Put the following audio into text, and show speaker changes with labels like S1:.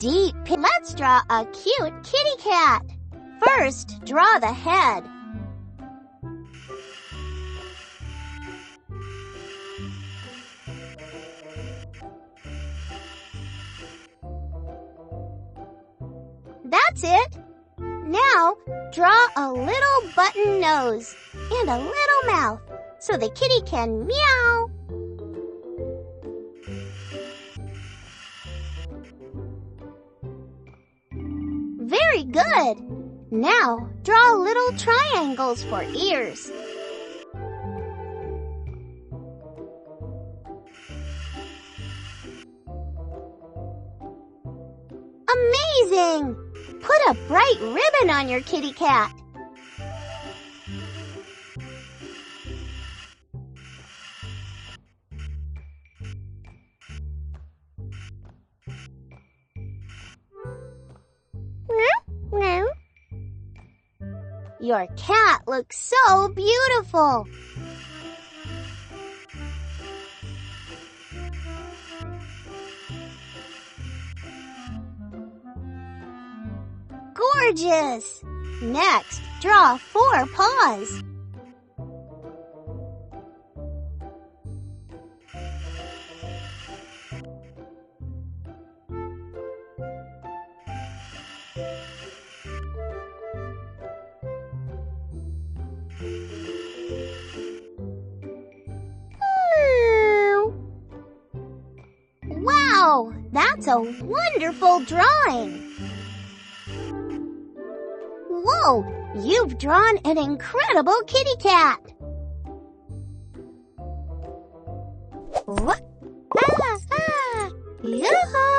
S1: deep pit. Let's draw a cute kitty cat. First, draw the head. That's it. Now, draw a little button nose and a little mouth so the kitty can meow. Very good. Now, draw little triangles for ears. Amazing! Put a bright ribbon on your kitty cat. Your cat looks so beautiful. Gorgeous! Next, draw 4 paws. Wow, that's a wonderful drawing. Whoa, you've drawn an incredible kitty cat. What? Yoo-hoo!